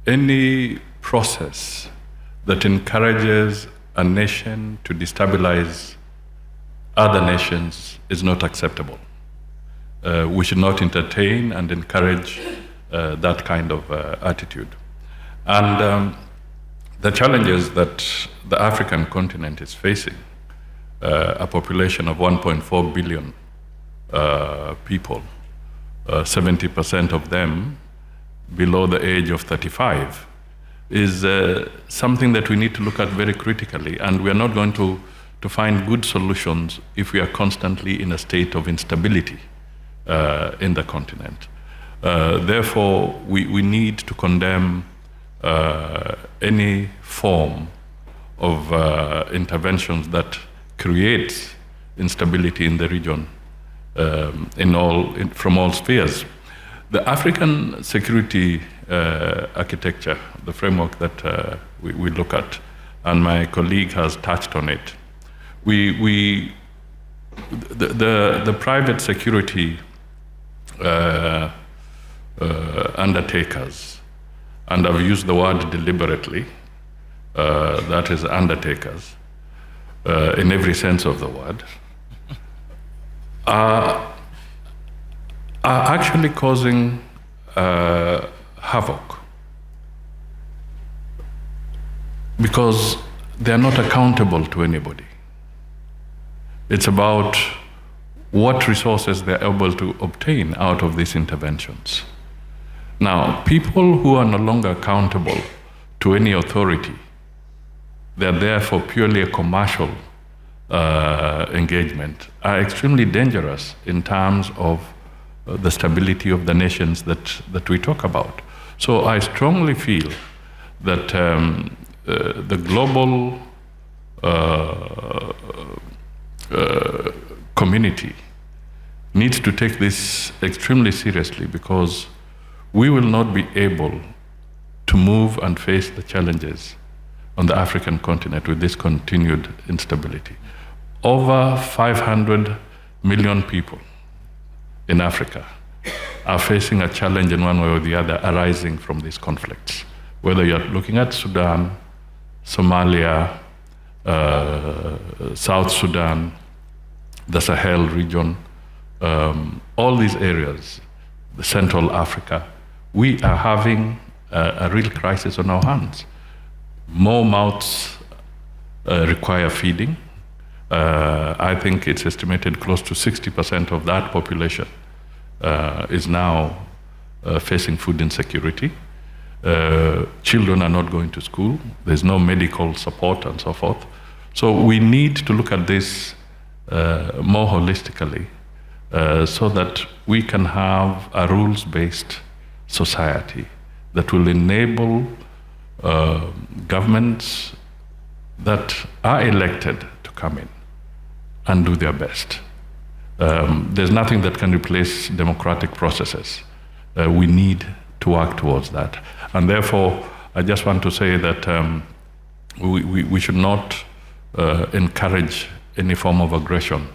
any process that encourages a nation to destabilize other nations is not acceptable. We should not entertain and encourage that kind of attitude. And the challenges that the African continent is facing, a population of 1.4 billion people, 70% of them below the age of 35, is something that we need to look at very critically. And we are not going to find good solutions if we are constantly in a state of instability in the continent. Therefore, we need to condemn any form of interventions that creates instability in the region from all spheres. The African security architecture, the framework that we look at, and my colleague has touched on it, the private security undertakers, and I've used the word deliberately, that is undertakers, in every sense of the word, are actually causing havoc because they are not accountable to anybody. It's about what resources they're able to obtain out of these interventions. Now, people who are no longer accountable to any authority, they're there for purely a commercial engagement, are extremely dangerous in terms of the stability of the nations that we talk about. So I strongly feel that the global community needs to take this extremely seriously, because we will not be able to move and face the challenges on the African continent with this continued instability. Over 500 million people in Africa are facing a challenge in one way or the other arising from these conflicts. Whether you're looking at Sudan, Somalia, South Sudan, the Sahel region, all these areas, the Central Africa, we are having a real crisis on our hands. More mouths require feeding. I think it's estimated close to 60% of that population is now facing food insecurity. Children are not going to school. There's no medical support and so forth. So we need to look at this more holistically so that we can have a rules-based society that will enable governments that are elected to come in and do their best. There's nothing that can replace democratic processes. We need to work towards that. And therefore, I just want to say that we should not encourage any form of aggression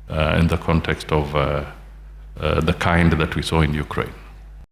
in the context of the kind that we saw in Ukraine.